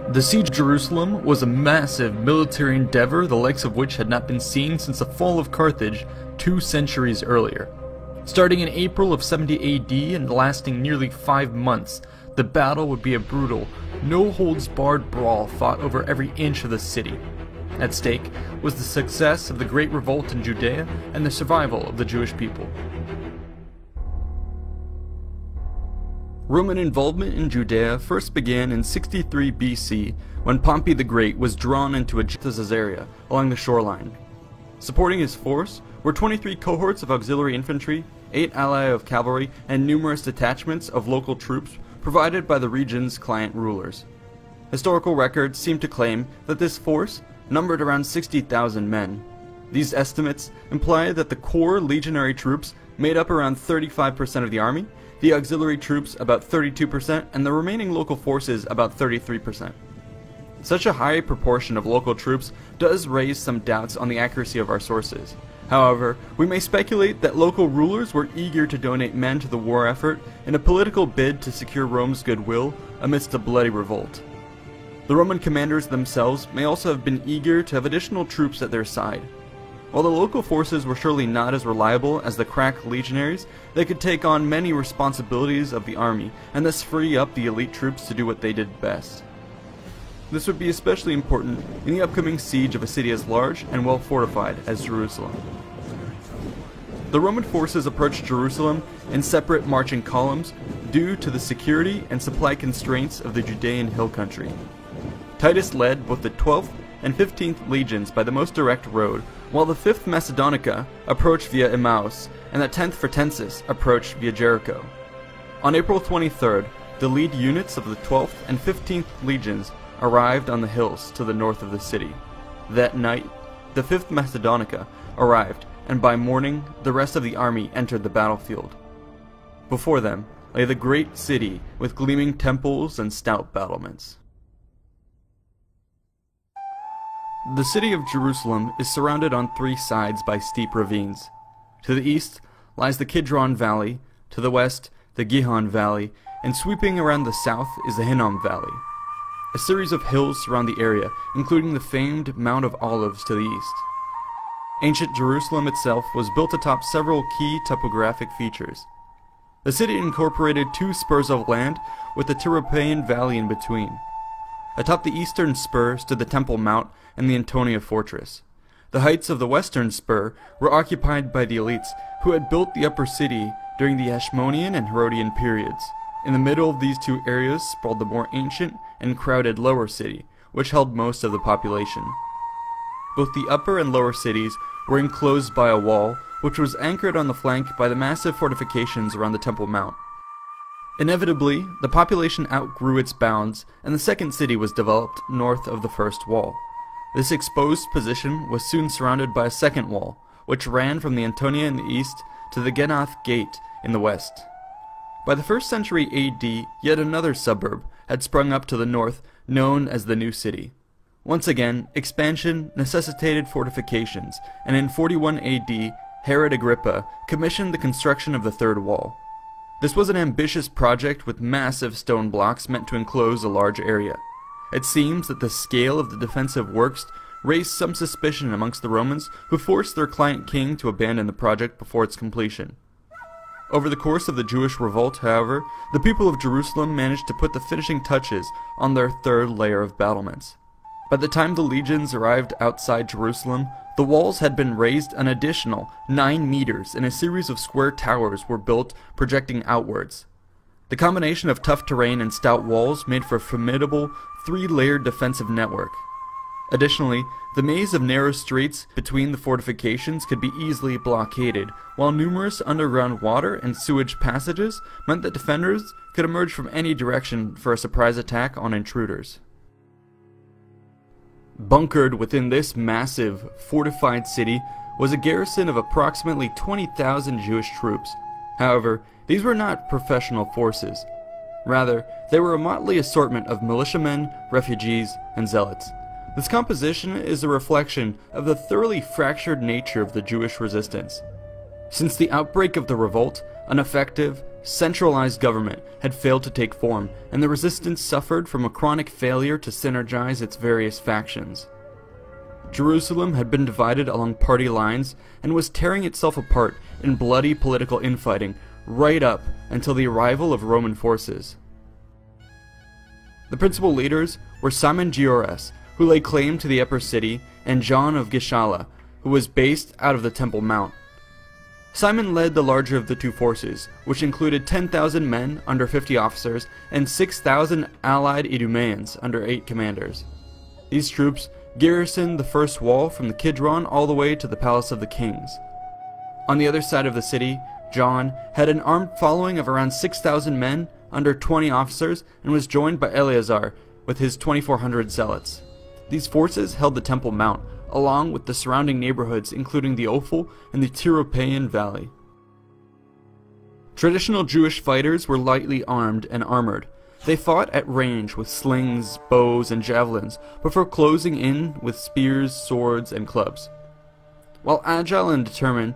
The siege of Jerusalem was a massive military endeavor, the likes of which had not been seen since the fall of Carthage 2 centuries earlier. Starting in April of 70 AD and lasting nearly 5 months, the battle would be a brutal, no-holds-barred brawl fought over every inch of the city. At stake was the success of the Great Revolt in Judea and the survival of the Jewish people. Roman involvement in Judea first began in 63 BC when Pompey the Great was drawn into Caesarea along the shoreline. Supporting his force were 23 cohorts of auxiliary infantry, 8 alai of cavalry, and numerous detachments of local troops provided by the region's client rulers. Historical records seem to claim that this force numbered around 60,000 men. These estimates imply that the core legionary troops made up around 35% of the army, the auxiliary troops about 32%, and the remaining local forces about 33%. Such a high proportion of local troops does raise some doubts on the accuracy of our sources. However, we may speculate that local rulers were eager to donate men to the war effort in a political bid to secure Rome's goodwill amidst a bloody revolt. The Roman commanders themselves may also have been eager to have additional troops at their side. While the local forces were surely not as reliable as the crack legionaries, they could take on many responsibilities of the army and thus free up the elite troops to do what they did best. This would be especially important in the upcoming siege of a city as large and well fortified as Jerusalem. The Roman forces approached Jerusalem in separate marching columns due to the security and supply constraints of the Judean hill country. Titus led both the 12th and 15th legions by the most direct road, while the 5th Macedonica approached via Emmaus, and the 10th Fretensis approached via Jericho. On April 23rd, the lead units of the 12th and 15th legions arrived on the hills to the north of the city. That night, the 5th Macedonica arrived, and by morning, the rest of the army entered the battlefield. Before them lay the great city with gleaming temples and stout battlements. The city of Jerusalem is surrounded on 3 sides by steep ravines. To the east lies the Kidron Valley, to the west the Gihon Valley, and sweeping around the south is the Hinnom Valley. A series of hills surround the area, including the famed Mount of Olives to the east. Ancient Jerusalem itself was built atop several key topographic features. The city incorporated 2 spurs of land with the Tyropaean Valley in between. Atop the eastern spur stood the Temple Mount and the Antonia Fortress. The heights of the western spur were occupied by the elites who had built the upper city during the Hashmonean and Herodian periods. In the middle of these 2 areas sprawled the more ancient and crowded lower city, which held most of the population. Both the upper and lower cities were enclosed by a wall, which was anchored on the flank by the massive fortifications around the Temple Mount. Inevitably, the population outgrew its bounds, and the second city was developed north of the first wall. This exposed position was soon surrounded by a second wall, which ran from the Antonia in the east to the Genoth Gate in the west. By the 1st century AD, yet another suburb had sprung up to the north, known as the New City. Once again, expansion necessitated fortifications, and in 41 AD, Herod Agrippa commissioned the construction of the third wall. This was an ambitious project with massive stone blocks meant to enclose a large area. It seems that the scale of the defensive works raised some suspicion amongst the Romans, who forced their client king to abandon the project before its completion. Over the course of the Jewish revolt, however, the people of Jerusalem managed to put the finishing touches on their third layer of battlements. By the time the legions arrived outside Jerusalem, the walls had been raised an additional 9 meters and a series of square towers were built projecting outwards. The combination of tough terrain and stout walls made for a formidable 3-layered defensive network. Additionally, the maze of narrow streets between the fortifications could be easily blockaded, while numerous underground water and sewage passages meant that defenders could emerge from any direction for a surprise attack on intruders. Bunkered within this massive, fortified city was a garrison of approximately 20,000 Jewish troops. However, these were not professional forces. Rather, they were a motley assortment of militiamen, refugees, and zealots. This composition is a reflection of the thoroughly fractured nature of the Jewish resistance. Since the outbreak of the revolt, an effective, Centralized government had failed to take form, and the resistance suffered from a chronic failure to synergize its various factions. Jerusalem had been divided along party lines and was tearing itself apart in bloody political infighting right up until the arrival of Roman forces. The principal leaders were Simon Giores, who laid claim to the Upper City, and John of Gischala, who was based out of the Temple Mount. Simon led the larger of the two forces, which included 10,000 men under 50 officers and 6,000 allied Idumeans under 8 commanders. These troops garrisoned the first wall from the Kidron all the way to the Palace of the Kings. On the other side of the city, John had an armed following of around 6,000 men under 20 officers and was joined by Eleazar with his 2,400 zealots. These forces held the Temple Mount, along with the surrounding neighborhoods including the Ophel and the Tyropaean Valley. Traditional Jewish fighters were lightly armed and armored. They fought at range with slings, bows, and javelins, before closing in with spears, swords, and clubs. While agile and determined,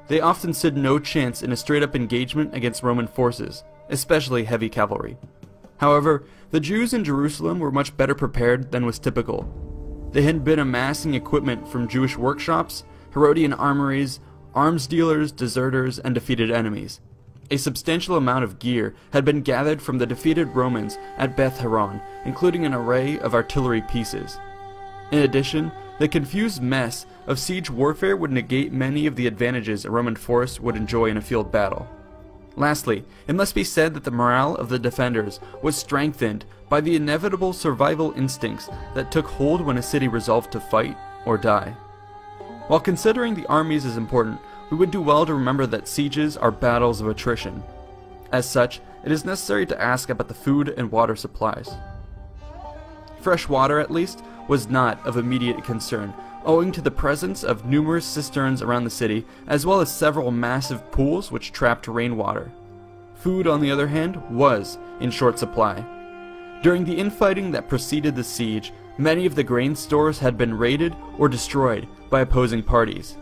they often stood no chance in a straight-up engagement against Roman forces, especially heavy cavalry. However, the Jews in Jerusalem were much better prepared than was typical. They had been amassing equipment from Jewish workshops, Herodian armories, arms dealers, deserters, and defeated enemies. A substantial amount of gear had been gathered from the defeated Romans at Beth Horon, including an array of artillery pieces. In addition, the confused mess of siege warfare would negate many of the advantages a Roman force would enjoy in a field battle. Lastly, it must be said that the morale of the defenders was strengthened by the inevitable survival instincts that took hold when a city resolved to fight or die. While considering the armies as important, we would do well to remember that sieges are battles of attrition. As such, it is necessary to ask about the food and water supplies. Fresh water, at least, was not of immediate concern, owing to the presence of numerous cisterns around the city, as well as several massive pools which trapped rainwater. Food, on the other hand, was in short supply. During the infighting that preceded the siege, many of the grain stores had been raided or destroyed by opposing parties.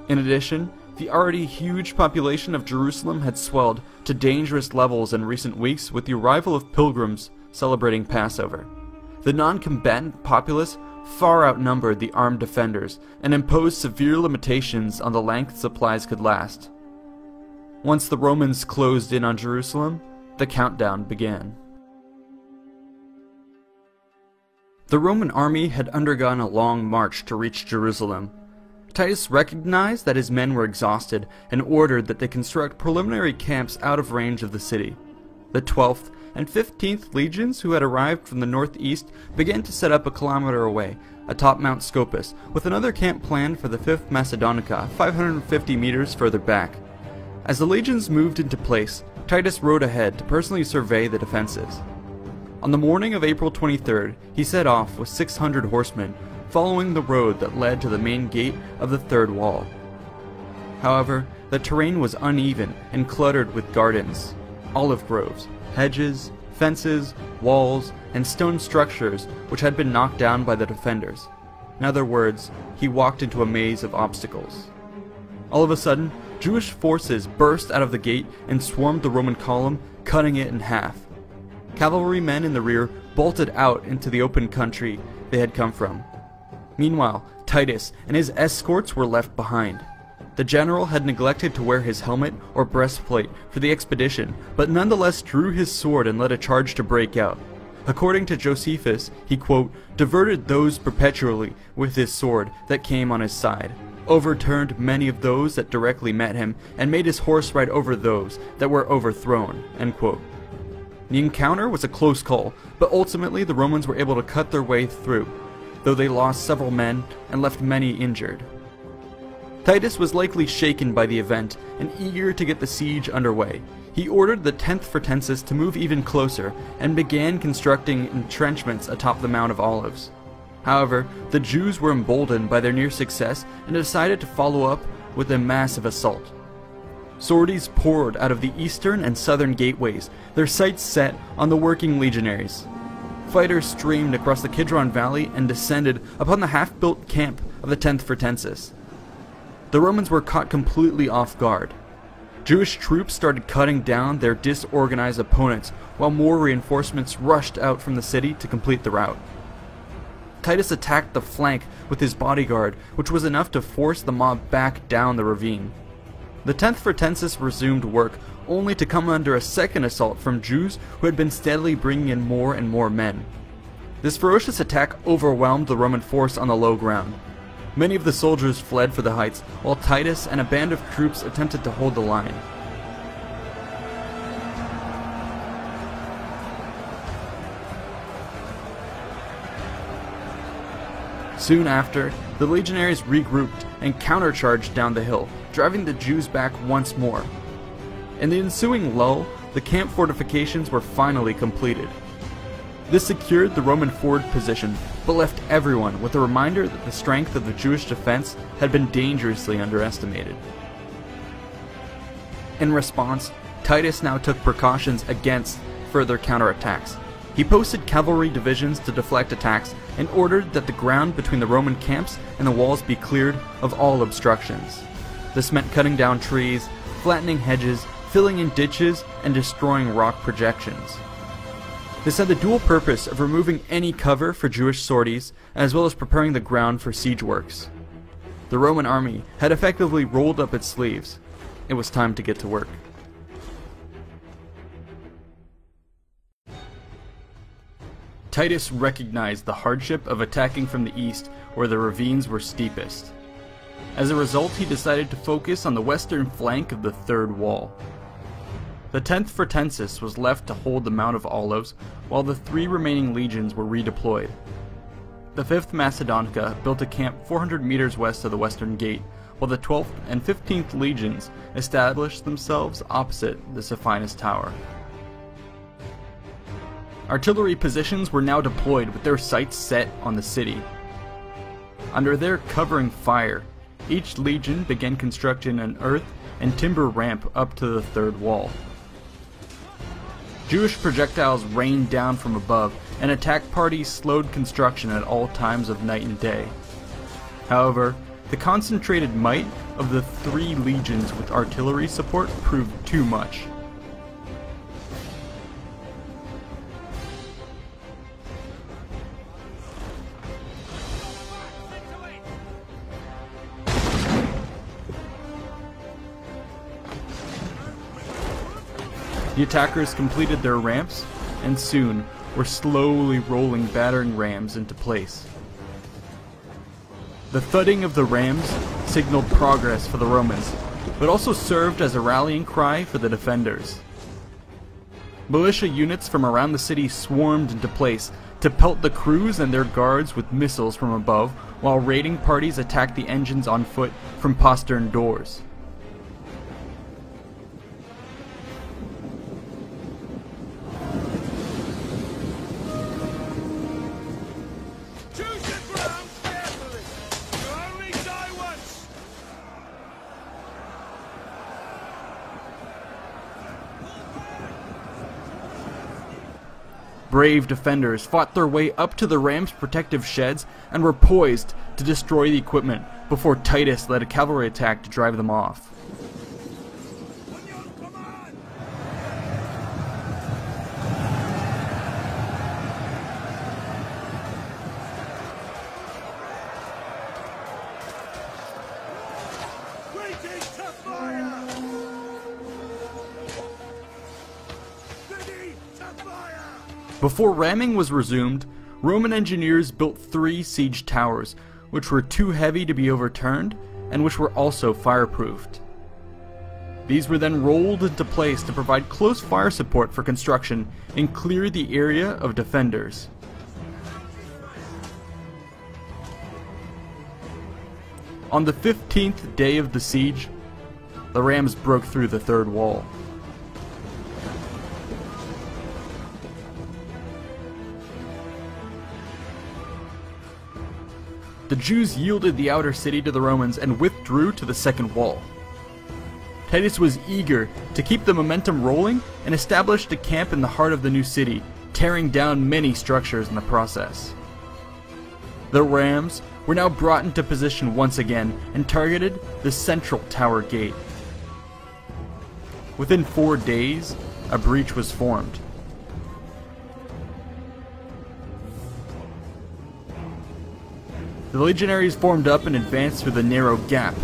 In addition, the already huge population of Jerusalem had swelled to dangerous levels in recent weeks with the arrival of pilgrims celebrating Passover. The non-combatant populace far outnumbered the armed defenders and imposed severe limitations on the length supplies could last. Once the Romans closed in on Jerusalem, the countdown began. The Roman army had undergone a long march to reach Jerusalem. Titus recognized that his men were exhausted and ordered that they construct preliminary camps out of range of the city. The 12th and 15th legions, who had arrived from the northeast, began to set up a kilometer away, atop Mount Scopus, with another camp planned for the 5th Macedonica, 550 meters further back. As the legions moved into place, Titus rode ahead to personally survey the defenses. On the morning of April 23rd, he set off with 600 horsemen, following the road that led to the main gate of the third wall. However, the terrain was uneven and cluttered with gardens, olive groves, hedges, fences, walls, and stone structures which had been knocked down by the defenders. In other words, he walked into a maze of obstacles. All of a sudden, Jewish forces burst out of the gate and swarmed the Roman column, cutting it in half. Cavalrymen in the rear bolted out into the open country they had come from. Meanwhile, Titus and his escorts were left behind. The general had neglected to wear his helmet or breastplate for the expedition, but nonetheless drew his sword and led a charge to break out. According to Josephus, he, quote, diverted those perpetually with his sword that came on his side, overturned many of those that directly met him, and made his horse ride over those that were overthrown, end quote. The encounter was a close call, but ultimately the Romans were able to cut their way through, though they lost several men and left many injured. Titus was likely shaken by the event and eager to get the siege underway. He ordered the 10th Fretensis to move even closer and began constructing entrenchments atop the Mount of Olives. However, the Jews were emboldened by their near success and decided to follow up with a massive assault. Sorties poured out of the eastern and southern gateways, their sights set on the working legionaries. Fighters streamed across the Kidron Valley and descended upon the half-built camp of the 10th Fretensis. The Romans were caught completely off guard. Jewish troops started cutting down their disorganized opponents, while more reinforcements rushed out from the city to complete the rout. Titus attacked the flank with his bodyguard, which was enough to force the mob back down the ravine. The 10th Fretensis resumed work, only to come under a second assault from Jews who had been steadily bringing in more and more men. This ferocious attack overwhelmed the Roman force on the low ground. Many of the soldiers fled for the heights, while Titus and a band of troops attempted to hold the line. Soon after, the legionaries regrouped and countercharged down the hill, driving the Jews back once more. In the ensuing lull, the camp fortifications were finally completed. This secured the Roman forward position, but left everyone with a reminder that the strength of the Jewish defense had been dangerously underestimated. In response, Titus now took precautions against further counterattacks. He posted cavalry divisions to deflect attacks and ordered that the ground between the Roman camps and the walls be cleared of all obstructions. This meant cutting down trees, flattening hedges, filling in ditches, and destroying rock projections. This had the dual purpose of removing any cover for Jewish sorties, as well as preparing the ground for siege works. The Roman army had effectively rolled up its sleeves. It was time to get to work. Titus recognized the hardship of attacking from the east, where the ravines were steepest. As a result, he decided to focus on the western flank of the third wall. The 10th Fretensis was left to hold the Mount of Olives, while the 3 remaining legions were redeployed. The 5th Macedonica built a camp 400 meters west of the western gate, while the 12th and 15th legions established themselves opposite the Sephinus Tower. Artillery positions were now deployed with their sights set on the city. Under their covering fire, each legion began constructing an earth and timber ramp up to the third wall. Jewish projectiles rained down from above, and attack parties slowed construction at all times of night and day. However, the concentrated might of the 3 legions with artillery support proved too much. The attackers completed their ramps, and soon were slowly rolling battering rams into place. The thudding of the rams signaled progress for the Romans, but also served as a rallying cry for the defenders. Militia units from around the city swarmed into place to pelt the crews and their guards with missiles from above, while raiding parties attacked the engines on foot from postern doors. Brave defenders fought their way up to the ram's protective sheds and were poised to destroy the equipment before Titus led a cavalry attack to drive them off. Before ramming was resumed, Roman engineers built 3 siege towers, which were too heavy to be overturned, and which were also fireproofed. These were then rolled into place to provide close fire support for construction and clear the area of defenders. On the 15th day of the siege, the rams broke through the third wall. The Jews yielded the outer city to the Romans and withdrew to the second wall. Titus was eager to keep the momentum rolling and established a camp in the heart of the new city, tearing down many structures in the process. The rams were now brought into position once again and targeted the central tower gate. Within 4 days, a breach was formed. The legionaries formed up and advanced through the narrow gap.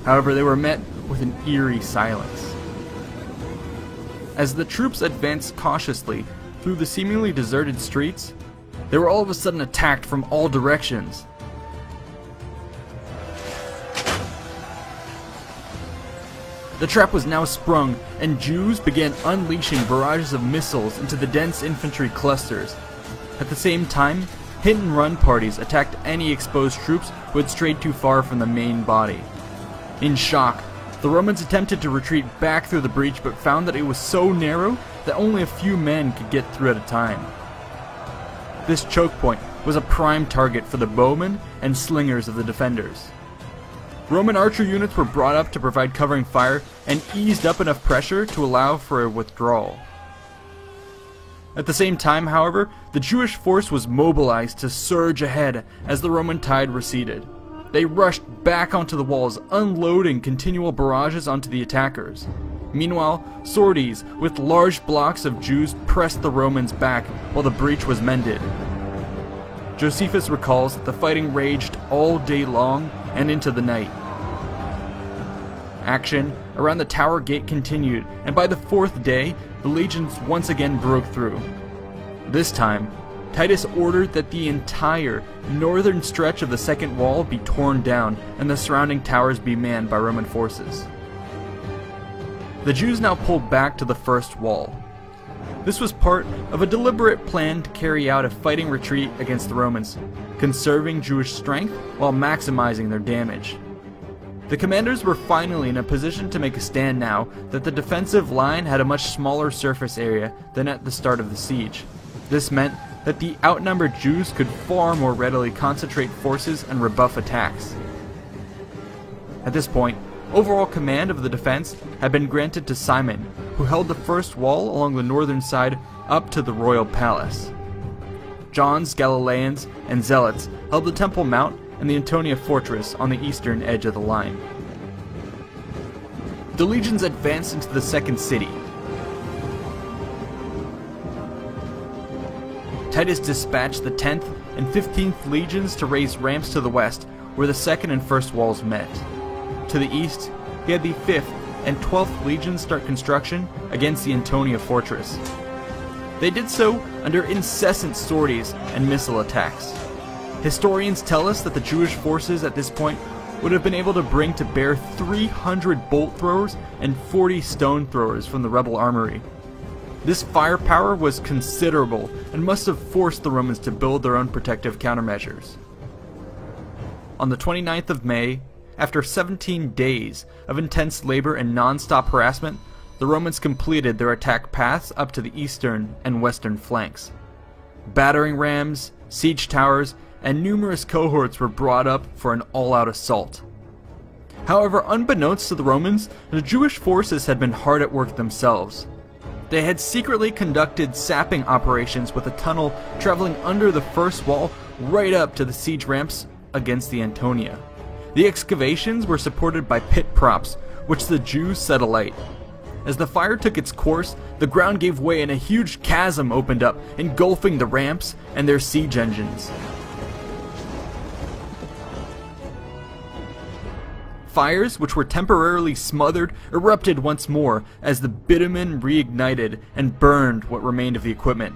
However, they were met with an eerie silence. As the troops advanced cautiously through the seemingly deserted streets, they were all of a sudden attacked from all directions. The trap was now sprung, and Jews began unleashing barrages of missiles into the dense infantry clusters. At the same time, hit-and-run parties attacked any exposed troops who had strayed too far from the main body. In shock, the Romans attempted to retreat back through the breach but found that it was so narrow that only a few men could get through at a time. This choke point was a prime target for the bowmen and slingers of the defenders. Roman archer units were brought up to provide covering fire and eased up enough pressure to allow for a withdrawal. At the same time, however, the Jewish force was mobilized to surge ahead as the Roman tide receded. They rushed back onto the walls, unloading continual barrages onto the attackers. Meanwhile, sorties with large blocks of Jews pressed the Romans back while the breach was mended. Josephus recalls that the fighting raged all day long and into the night. Action around the tower gate continued, and by the 4th day, the legions once again broke through. This time, Titus ordered that the entire northern stretch of the second wall be torn down and the surrounding towers be manned by Roman forces. The Jews now pulled back to the first wall. This was part of a deliberate plan to carry out a fighting retreat against the Romans, conserving Jewish strength while maximizing their damage. The commanders were finally in a position to make a stand now that the defensive line had a much smaller surface area than at the start of the siege. This meant that the outnumbered Jews could far more readily concentrate forces and rebuff attacks. At this point, overall command of the defense had been granted to Simon, who held the first wall along the northern side up to the royal palace. John's Galileans and Zealots held the Temple Mount and the Antonia fortress on the eastern edge of the line. The legions advanced into the second city. Titus dispatched the 10th and 15th legions to raise ramps to the west, where the second and first walls met. To the east, he had the 5th and 12th legions start construction against the Antonia fortress. They did so under incessant sorties and missile attacks. Historians tell us that the Jewish forces at this point would have been able to bring to bear 300 bolt throwers and 40 stone throwers from the rebel armory. This firepower was considerable and must have forced the Romans to build their own protective countermeasures. On the 29th of May, after 17 days of intense labor and non-stop harassment, the Romans completed their attack paths up to the eastern and western flanks. Battering rams, siege towers, and numerous cohorts were brought up for an all-out assault. However, unbeknownst to the Romans, the Jewish forces had been hard at work themselves. They had secretly conducted sapping operations with a tunnel traveling under the first wall right up to the siege ramps against the Antonia. The excavations were supported by pit props, which the Jews set alight. As the fire took its course, the ground gave way and a huge chasm opened up, engulfing the ramps and their siege engines. Fires, which were temporarily smothered, erupted once more as the bitumen reignited and burned what remained of the equipment.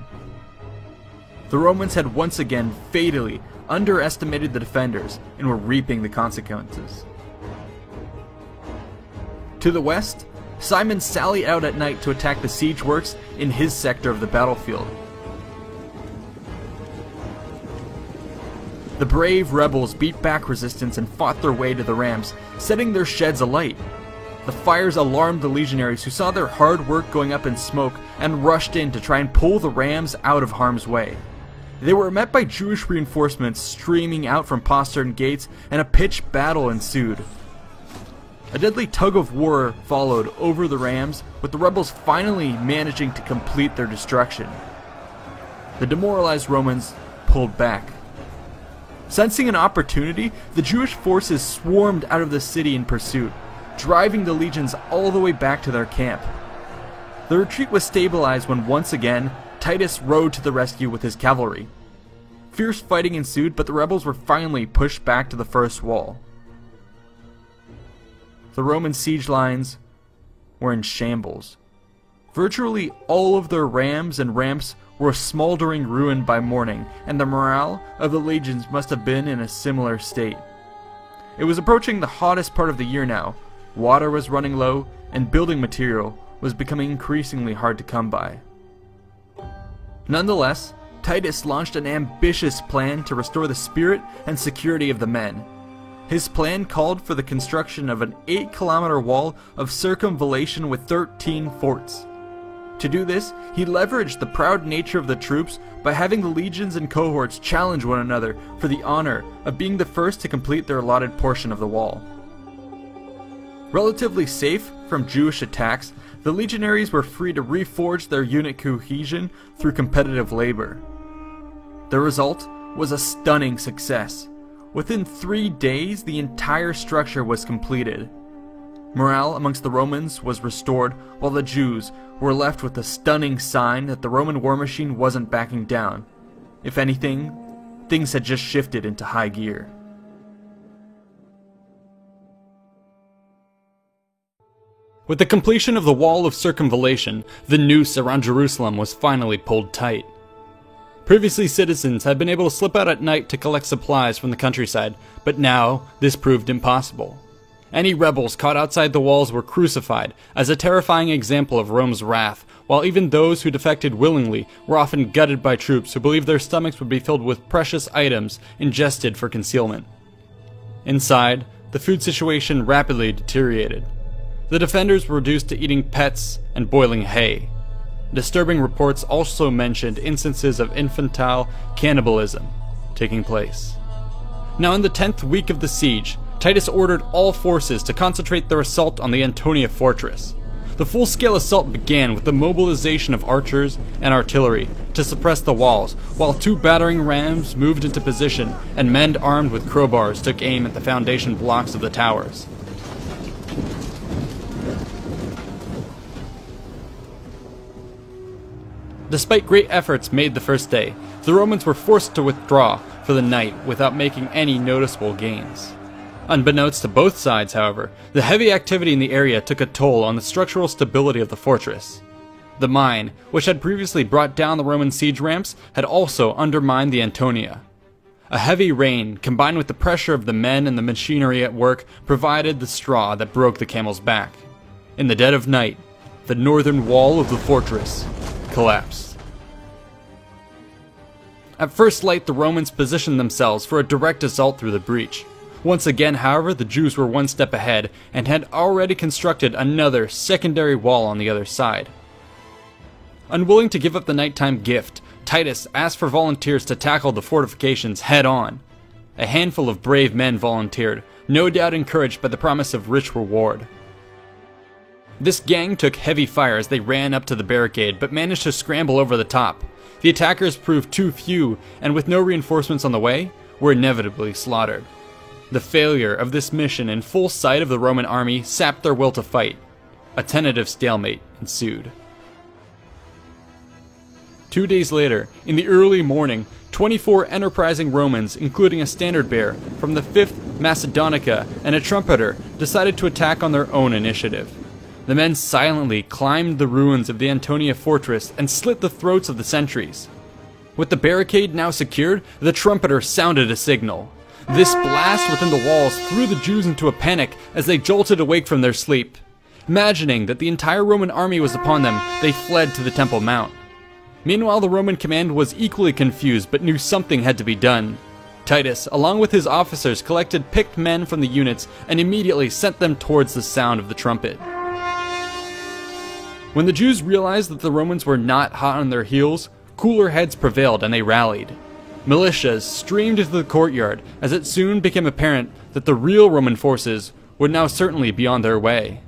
The Romans had once again fatally underestimated the defenders and were reaping the consequences. To the west, Simon sallied out at night to attack the siege works in his sector of the battlefield. The brave rebels beat back resistance and fought their way to the rams, setting their sheds alight. The fires alarmed the legionaries, who saw their hard work going up in smoke and rushed in to try and pull the rams out of harm's way. They were met by Jewish reinforcements streaming out from postern gates, and a pitched battle ensued. A deadly tug-of-war followed over the rams, with the rebels finally managing to complete their destruction. The demoralized Romans pulled back. Sensing an opportunity, the Jewish forces swarmed out of the city in pursuit, driving the legions all the way back to their camp. The retreat was stabilized when once again, Titus rode to the rescue with his cavalry. Fierce fighting ensued, but the rebels were finally pushed back to the first wall. The Roman siege lines were in shambles. Virtually all of their rams and ramps were a smoldering ruin by morning, and the morale of the legions must have been in a similar state. It was approaching the hottest part of the year now. Water was running low, and building material was becoming increasingly hard to come by. Nonetheless, Titus launched an ambitious plan to restore the spirit and security of the men. His plan called for the construction of an 8-kilometer wall of circumvallation with 13 forts. To do this, he leveraged the proud nature of the troops by having the legions and cohorts challenge one another for the honor of being the first to complete their allotted portion of the wall. Relatively safe from Jewish attacks, the legionaries were free to reforge their unit cohesion through competitive labor. The result was a stunning success. Within 3 days, the entire structure was completed. Morale amongst the Romans was restored, while the Jews were left with a stunning sign that the Roman war machine wasn't backing down. If anything, things had just shifted into high gear. With the completion of the wall of circumvallation, the noose around Jerusalem was finally pulled tight. Previously, citizens had been able to slip out at night to collect supplies from the countryside, but now this proved impossible. Any rebels caught outside the walls were crucified as a terrifying example of Rome's wrath, while even those who defected willingly were often gutted by troops who believed their stomachs would be filled with precious items ingested for concealment. Inside, the food situation rapidly deteriorated. The defenders were reduced to eating pets and boiling hay. Disturbing reports also mentioned instances of infantile cannibalism taking place. Now in the 10th week of the siege, Titus ordered all forces to concentrate their assault on the Antonia fortress. The full-scale assault began with the mobilization of archers and artillery to suppress the walls, while 2 battering rams moved into position and men armed with crowbars took aim at the foundation blocks of the towers. Despite great efforts made the first day, the Romans were forced to withdraw for the night without making any noticeable gains. Unbeknownst to both sides, however, the heavy activity in the area took a toll on the structural stability of the fortress. The mine, which had previously brought down the Roman siege ramps, had also undermined the Antonia. A heavy rain, combined with the pressure of the men and the machinery at work, provided the straw that broke the camel's back. In the dead of night, the northern wall of the fortress collapsed. At first light, the Romans positioned themselves for a direct assault through the breach. Once again, however, the Jews were one step ahead and had already constructed another secondary wall on the other side. Unwilling to give up the nighttime gift, Titus asked for volunteers to tackle the fortifications head-on. A handful of brave men volunteered, no doubt encouraged by the promise of rich reward. This gang took heavy fire as they ran up to the barricade, but managed to scramble over the top. The attackers proved too few, and with no reinforcements on the way, were inevitably slaughtered. The failure of this mission in full sight of the Roman army sapped their will to fight. A tentative stalemate ensued. 2 days later, in the early morning, 24 enterprising Romans, including a standard-bearer from the 5th Macedonica and a trumpeter, decided to attack on their own initiative. The men silently climbed the ruins of the Antonia fortress and slit the throats of the sentries. With the barricade now secured, the trumpeter sounded a signal. This blast within the walls threw the Jews into a panic as they jolted awake from their sleep. Imagining that the entire Roman army was upon them, they fled to the Temple Mount. Meanwhile, the Roman command was equally confused but knew something had to be done. Titus, along with his officers, collected picked men from the units and immediately sent them towards the sound of the trumpet. When the Jews realized that the Romans were not hot on their heels, cooler heads prevailed and they rallied. Militias streamed into the courtyard as it soon became apparent that the real Roman forces would now certainly be on their way.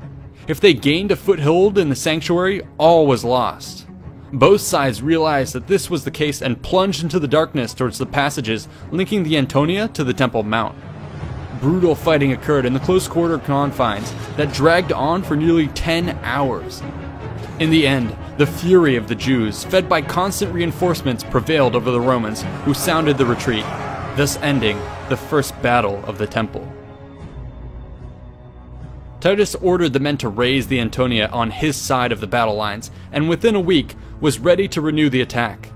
If they gained a foothold in the sanctuary, all was lost. Both sides realized that this was the case and plunged into the darkness towards the passages linking the Antonia to the Temple Mount. Brutal fighting occurred in the close-quarter confines that dragged on for nearly 10 hours. In the end, the fury of the Jews, fed by constant reinforcements, prevailed over the Romans, who sounded the retreat, thus ending the first battle of the temple. Titus ordered the men to raise the Antonia on his side of the battle lines, and within a week was ready to renew the attack.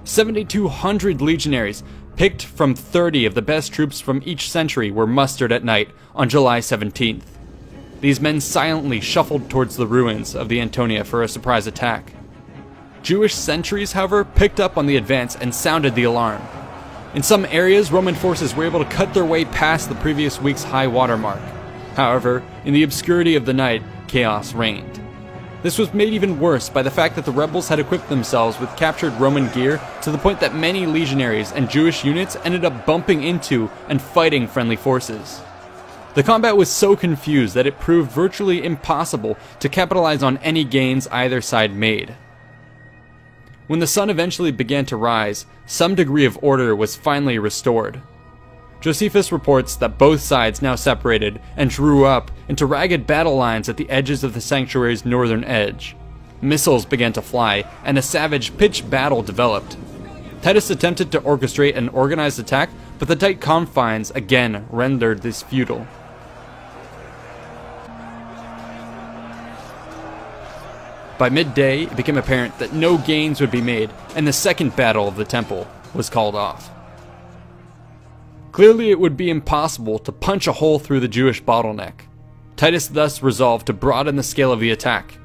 7,200 legionaries, picked from 30 of the best troops from each century, were mustered at night on July 17th. These men silently shuffled towards the ruins of the Antonia for a surprise attack. Jewish sentries, however, picked up on the advance and sounded the alarm. In some areas, Roman forces were able to cut their way past the previous week's high water mark. However, in the obscurity of the night, chaos reigned. This was made even worse by the fact that the rebels had equipped themselves with captured Roman gear to the point that many legionaries and Jewish units ended up bumping into and fighting friendly forces. The combat was so confused that it proved virtually impossible to capitalize on any gains either side made. When the sun eventually began to rise, some degree of order was finally restored. Josephus reports that both sides now separated and drew up into ragged battle lines at the edges of the sanctuary's northern edge. Missiles began to fly, and a savage pitched battle developed. Titus attempted to orchestrate an organized attack, but the tight confines again rendered this futile. By midday, it became apparent that no gains would be made, and the second battle of the temple was called off. Clearly, it would be impossible to punch a hole through the Jewish bottleneck. Titus thus resolved to broaden the scale of the attack.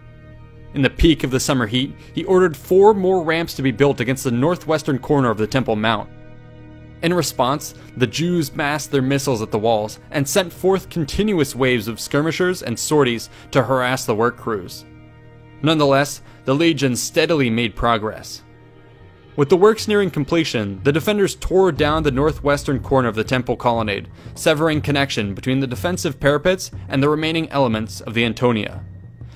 In the peak of the summer heat, he ordered 4 more ramps to be built against the northwestern corner of the Temple Mount. In response, the Jews massed their missiles at the walls and sent forth continuous waves of skirmishers and sorties to harass the work crews. Nonetheless, the legions steadily made progress. With the works nearing completion, the defenders tore down the northwestern corner of the temple colonnade, severing connection between the defensive parapets and the remaining elements of the Antonia.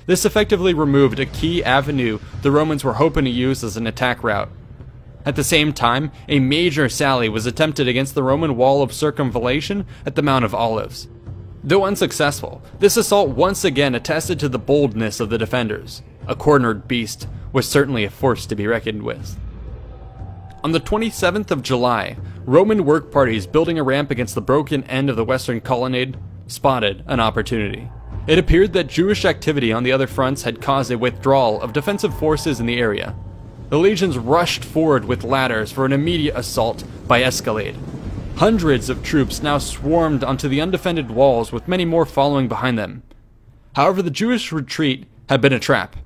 This effectively removed a key avenue the Romans were hoping to use as an attack route. At the same time, a major sally was attempted against the Roman wall of circumvallation at the Mount of Olives. Though unsuccessful, this assault once again attested to the boldness of the defenders. A cornered beast was certainly a force to be reckoned with. On the 27th of July, Roman work parties building a ramp against the broken end of the western colonnade spotted an opportunity. It appeared that Jewish activity on the other fronts had caused a withdrawal of defensive forces in the area. The legions rushed forward with ladders for an immediate assault by escalade. Hundreds of troops now swarmed onto the undefended walls, with many more following behind them. However, the Jewish retreat had been a trap.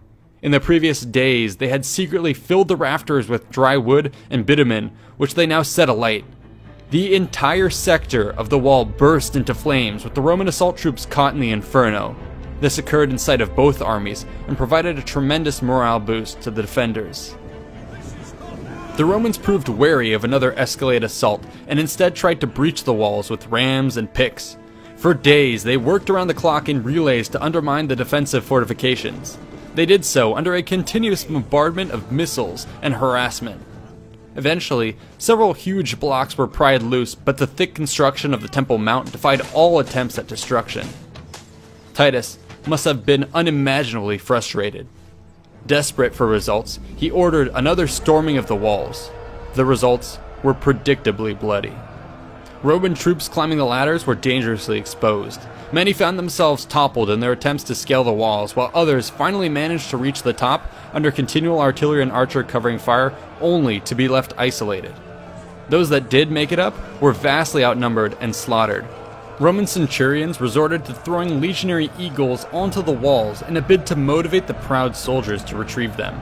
In the previous days, they had secretly filled the rafters with dry wood and bitumen, which they now set alight. The entire sector of the wall burst into flames, with the Roman assault troops caught in the inferno. This occurred in sight of both armies and provided a tremendous morale boost to the defenders. The Romans proved wary of another escalade assault and instead tried to breach the walls with rams and picks. For days, they worked around the clock in relays to undermine the defensive fortifications. They did so under a continuous bombardment of missiles and harassment. Eventually, several huge blocks were pried loose, but the thick construction of the Temple Mount defied all attempts at destruction. Titus must have been unimaginably frustrated. Desperate for results, he ordered another storming of the walls. The results were predictably bloody. Roman troops climbing the ladders were dangerously exposed. Many found themselves toppled in their attempts to scale the walls, while others finally managed to reach the top under continual artillery and archer covering fire, only to be left isolated. Those that did make it up were vastly outnumbered and slaughtered. Roman centurions resorted to throwing legionary eagles onto the walls in a bid to motivate the proud soldiers to retrieve them.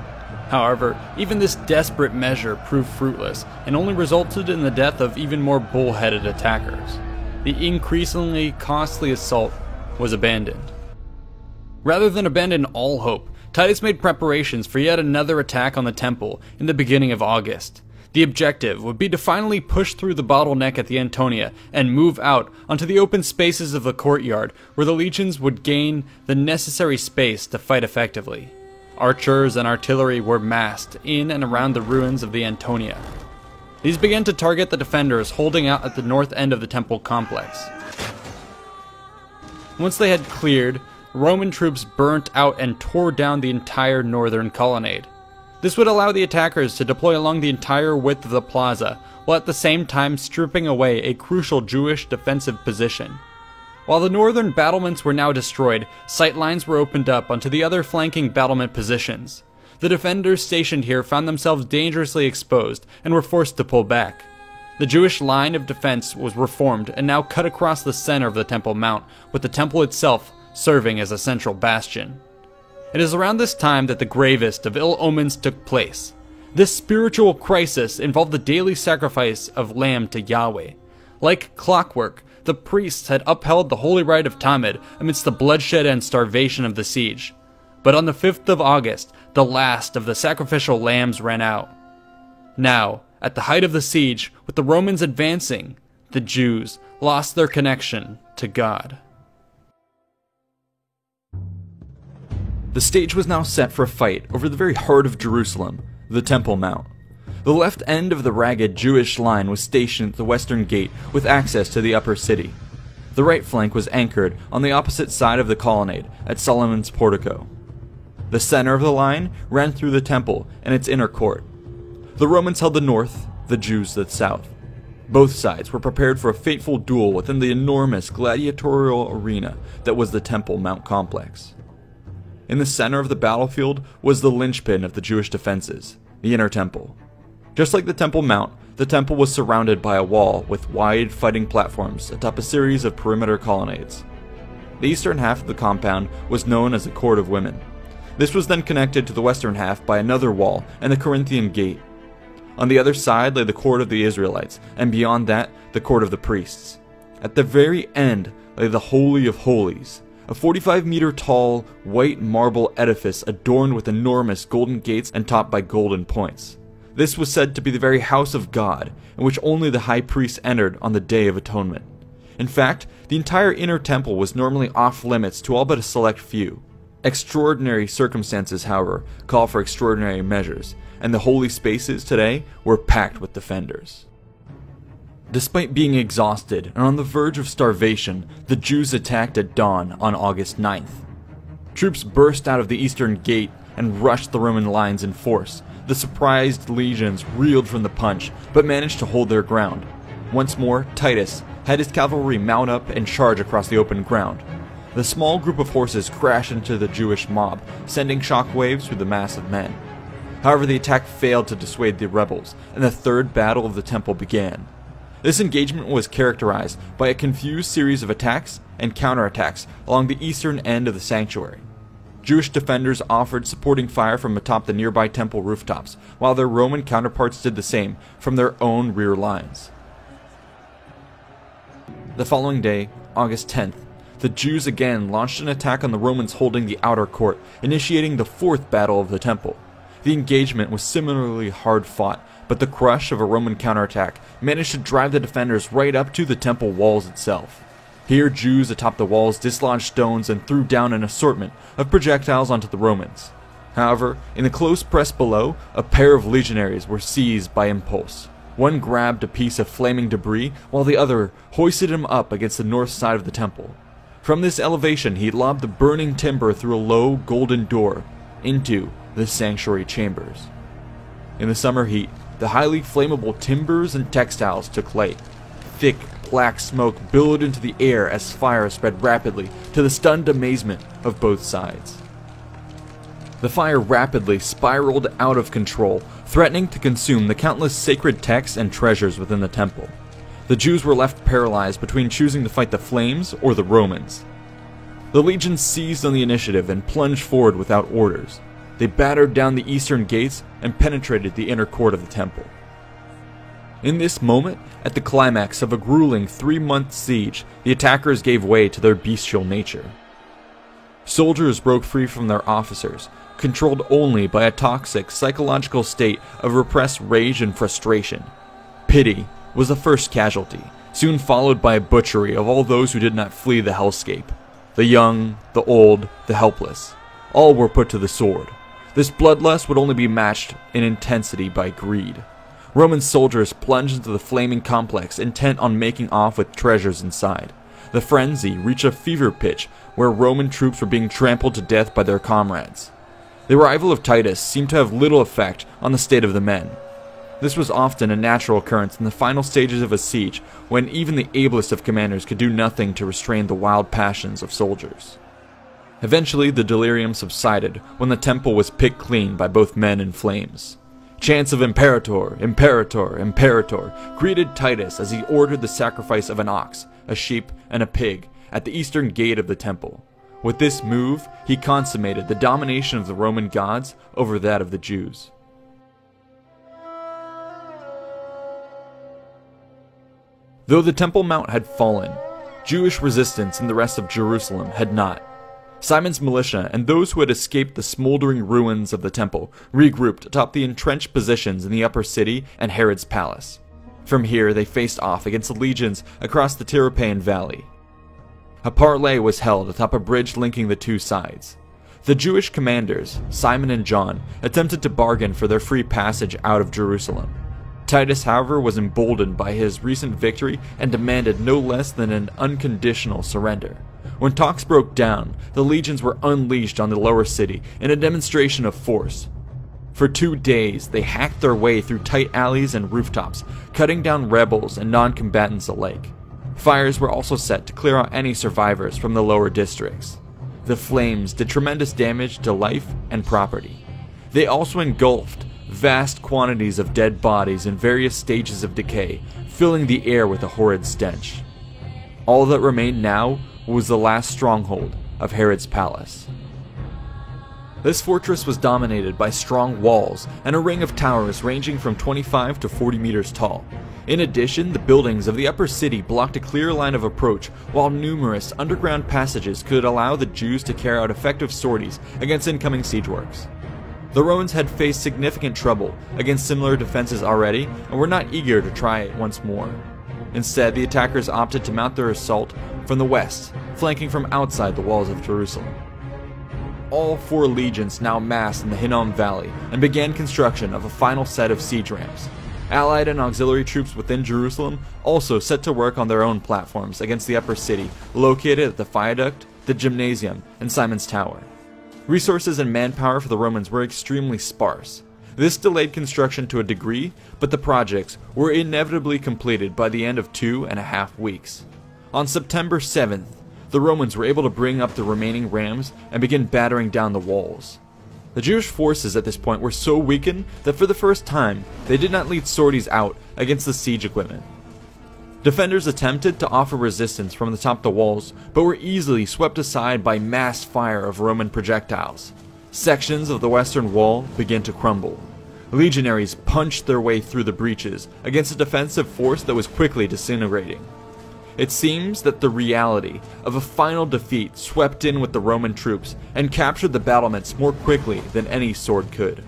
However, even this desperate measure proved fruitless and only resulted in the death of even more bullheaded attackers. The increasingly costly assault was abandoned. Rather than abandon all hope, Titus made preparations for yet another attack on the temple in the beginning of August. The objective would be to finally push through the bottleneck at the Antonia and move out onto the open spaces of the courtyard, where the legions would gain the necessary space to fight effectively. Archers and artillery were massed in and around the ruins of the Antonia. These began to target the defenders holding out at the north end of the temple complex. Once they had cleared Roman troops burnt out and tore down the entire northern colonnade. This would allow the attackers to deploy along the entire width of the plaza, while at the same time stripping away a crucial Jewish defensive position. While the northern battlements were now destroyed, sight lines were opened up onto the other flanking battlement positions. The defenders stationed here found themselves dangerously exposed and were forced to pull back. The Jewish line of defense was reformed and now cut across the center of the Temple Mount, with the temple itself serving as a central bastion. It is around this time that the gravest of ill omens took place. This spiritual crisis involved the daily sacrifice of lamb to Yahweh. Like clockwork, the priests had upheld the holy rite of Tamid amidst the bloodshed and starvation of the siege. But on the 5th of August, the last of the sacrificial lambs ran out. Now, at the height of the siege, with the Romans advancing, the Jews lost their connection to God. The stage was now set for a fight over the very heart of Jerusalem, the Temple Mount. The left end of the ragged Jewish line was stationed at the western gate with access to the upper city. The right flank was anchored on the opposite side of the colonnade at Solomon's portico. The center of the line ran through the temple and its inner court. The Romans held the north, the Jews the south. Both sides were prepared for a fateful duel within the enormous gladiatorial arena that was the Temple Mount complex. In the center of the battlefield was the linchpin of the Jewish defenses, the inner temple. Just like the Temple Mount, the temple was surrounded by a wall with wide fighting platforms atop a series of perimeter colonnades. The eastern half of the compound was known as the Court of Women. This was then connected to the western half by another wall and the Corinthian Gate. On the other side lay the Court of the Israelites, and beyond that, the Court of the Priests. At the very end lay the Holy of Holies, a 45-meter tall, white marble edifice adorned with enormous golden gates and topped by golden points. This was said to be the very house of God, in which only the high priest entered on the Day of Atonement. In fact, the entire inner temple was normally off-limits to all but a select few. Extraordinary circumstances, however, call for extraordinary measures, and the holy spaces today were packed with defenders. Despite being exhausted and on the verge of starvation, the Jews attacked at dawn on August 9th. Troops burst out of the eastern gate and rushed the Roman lines in force. The surprised legions reeled from the punch, but managed to hold their ground. Once more, Titus had his cavalry mount up and charge across the open ground. The small group of horses crashed into the Jewish mob, sending shockwaves through the mass of men. However, the attack failed to dissuade the rebels, and the third battle of the temple began. This engagement was characterized by a confused series of attacks and counterattacks along the eastern end of the sanctuary. Jewish defenders offered supporting fire from atop the nearby temple rooftops, while their Roman counterparts did the same from their own rear lines. The following day, August 10th, the Jews again launched an attack on the Romans holding the outer court, initiating the fourth battle of the temple. The engagement was similarly hard fought, but the crush of a Roman counterattack managed to drive the defenders right up to the temple walls itself. Here, Jews atop the walls dislodged stones and threw down an assortment of projectiles onto the Romans. However, in the close press below, a pair of legionaries were seized by impulse. One grabbed a piece of flaming debris, while the other hoisted him up against the north side of the temple. From this elevation, he lobbed the burning timber through a low, golden door into the sanctuary chambers. In the summer heat, the highly flammable timbers and textiles took light. Thick, black smoke billowed into the air as fire spread rapidly, to the stunned amazement of both sides. The fire rapidly spiraled out of control, threatening to consume the countless sacred texts and treasures within the temple. The Jews were left paralyzed between choosing to fight the flames or the Romans. The legions seized on the initiative and plunged forward without orders. They battered down the eastern gates and penetrated the inner court of the temple. In this moment, at the climax of a grueling 3-month siege, the attackers gave way to their bestial nature. Soldiers broke free from their officers, controlled only by a toxic psychological state of repressed rage and frustration. Pity was the first casualty, soon followed by a butchery of all those who did not flee the hellscape. The young, the old, the helpless. All were put to the sword. This bloodlust would only be matched in intensity by greed. Roman soldiers plunged into the flaming complex, intent on making off with treasures inside. The frenzy reached a fever pitch where Roman troops were being trampled to death by their comrades. The arrival of Titus seemed to have little effect on the state of the men. This was often a natural occurrence in the final stages of a siege, when even the ablest of commanders could do nothing to restrain the wild passions of soldiers. Eventually, the delirium subsided when the temple was picked clean by both men and flames. Chants of Imperator, Imperator, Imperator greeted Titus as he ordered the sacrifice of an ox, a sheep, and a pig at the eastern gate of the temple. With this move, he consummated the domination of the Roman gods over that of the Jews. Though the Temple Mount had fallen, Jewish resistance in the rest of Jerusalem had not. Simon's militia and those who had escaped the smoldering ruins of the temple regrouped atop the entrenched positions in the upper city and Herod's palace. From here, they faced off against the legions across the Tyropaean valley. A parley was held atop a bridge linking the two sides. The Jewish commanders, Simon and John, attempted to bargain for their free passage out of Jerusalem. Titus, however, was emboldened by his recent victory and demanded no less than an unconditional surrender. When talks broke down, the legions were unleashed on the lower city in a demonstration of force. For 2 days, they hacked their way through tight alleys and rooftops, cutting down rebels and non-combatants alike. Fires were also set to clear out any survivors from the lower districts. The flames did tremendous damage to life and property. They also engulfed vast quantities of dead bodies in various stages of decay, filling the air with a horrid stench. All that remained now was the last stronghold of Herod's palace. This fortress was dominated by strong walls and a ring of towers ranging from 25 to 40 meters tall. In addition, the buildings of the upper city blocked a clear line of approach, while numerous underground passages could allow the Jews to carry out effective sorties against incoming siege works. The Romans had faced significant trouble against similar defenses already and were not eager to try it once more. Instead, the attackers opted to mount their assault from the west, flanking from outside the walls of Jerusalem. All 4 legions now massed in the Hinnom Valley and began construction of a final set of siege ramps. Allied and auxiliary troops within Jerusalem also set to work on their own platforms against the upper city, located at the Viaduct, the Gymnasium, and Simon's Tower. Resources and manpower for the Romans were extremely sparse. This delayed construction to a degree, but the projects were inevitably completed by the end of 2.5 weeks. On September 7th, the Romans were able to bring up the remaining rams and begin battering down the walls. The Jewish forces at this point were so weakened that for the first time, they did not lead sorties out against the siege equipment. Defenders attempted to offer resistance from the top of the walls, but were easily swept aside by mass fire of Roman projectiles. Sections of the western wall began to crumble. Legionaries punched their way through the breaches against a defensive force that was quickly disintegrating. It seems that the reality of a final defeat swept in with the Roman troops and captured the battlements more quickly than any sword could.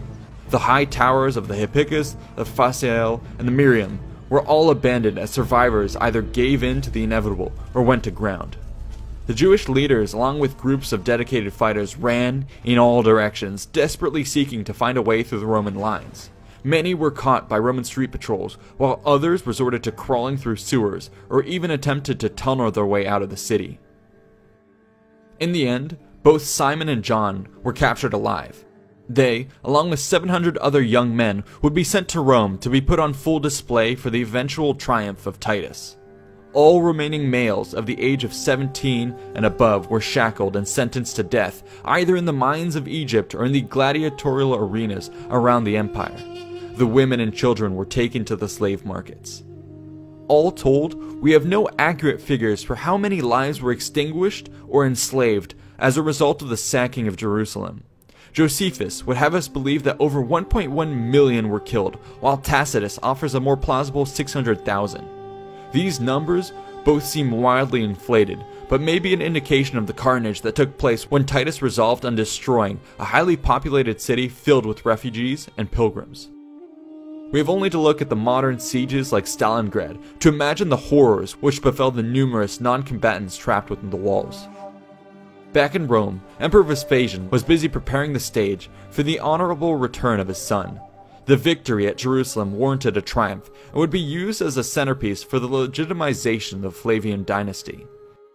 The high towers of the Hippicus, the Phasael, and the Miriam were all abandoned as survivors either gave in to the inevitable or went to ground. The Jewish leaders, along with groups of dedicated fighters, ran in all directions, desperately seeking to find a way through the Roman lines. Many were caught by Roman street patrols, while others resorted to crawling through sewers or even attempted to tunnel their way out of the city. In the end, both Simon and John were captured alive. They, along with 700 other young men, would be sent to Rome to be put on full display for the eventual triumph of Titus. All remaining males of the age of 17 and above were shackled and sentenced to death, either in the mines of Egypt or in the gladiatorial arenas around the empire. The women and children were taken to the slave markets. All told, we have no accurate figures for how many lives were extinguished or enslaved as a result of the sacking of Jerusalem. Josephus would have us believe that over 1.1 million were killed, while Tacitus offers a more plausible 600,000. These numbers both seem wildly inflated, but may be an indication of the carnage that took place when Titus resolved on destroying a highly populated city filled with refugees and pilgrims. We have only to look at the modern sieges like Stalingrad to imagine the horrors which befell the numerous non-combatants trapped within the walls. Back in Rome, Emperor Vespasian was busy preparing the stage for the honorable return of his son. The victory at Jerusalem warranted a triumph and would be used as a centerpiece for the legitimization of the Flavian dynasty.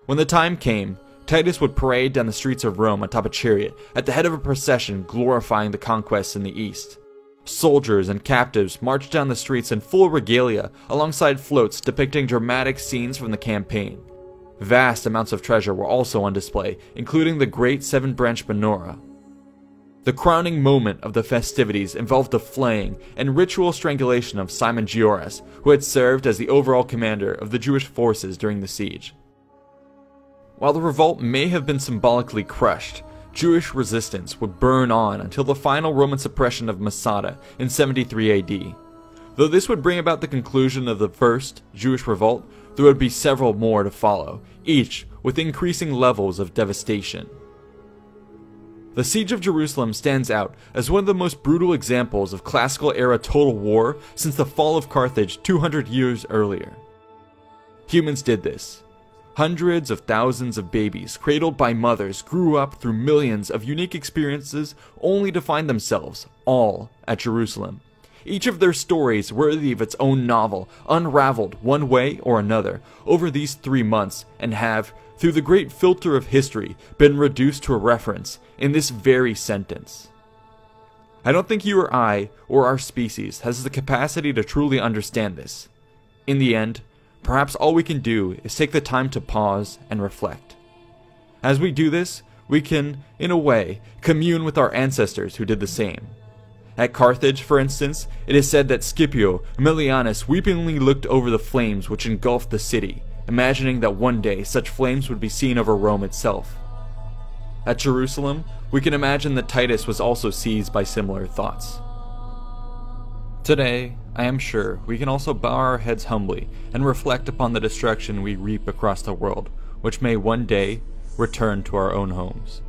When the time came, Titus would parade down the streets of Rome atop a chariot, at the head of a procession glorifying the conquests in the east. Soldiers and captives marched down the streets in full regalia, alongside floats depicting dramatic scenes from the campaign. Vast amounts of treasure were also on display, including the great seven-branch menorah. The crowning moment of the festivities involved the flaying and ritual strangulation of Simon Gioras, who had served as the overall commander of the Jewish forces during the siege. While the revolt may have been symbolically crushed, Jewish resistance would burn on until the final Roman suppression of Masada in 73 AD. Though this would bring about the conclusion of the first Jewish revolt, there would be several more to follow, each with increasing levels of devastation. The Siege of Jerusalem stands out as one of the most brutal examples of classical-era total war since the fall of Carthage 200 years earlier. Humans did this. Hundreds of thousands of babies, cradled by mothers, grew up through millions of unique experiences only to find themselves all at Jerusalem. Each of their stories worthy of its own novel, unraveled one way or another over these 3 months and have, through the great filter of history, been reduced to a reference in this very sentence. I don't think you or I, or our species, has the capacity to truly understand this. In the end, perhaps all we can do is take the time to pause and reflect. As we do this, we can, in a way, commune with our ancestors who did the same. At Carthage, for instance, it is said that Scipio Aemilianus weepingly looked over the flames which engulfed the city, imagining that one day such flames would be seen over Rome itself. At Jerusalem, we can imagine that Titus was also seized by similar thoughts. Today, I am sure we can also bow our heads humbly and reflect upon the destruction we reap across the world, which may one day return to our own homes.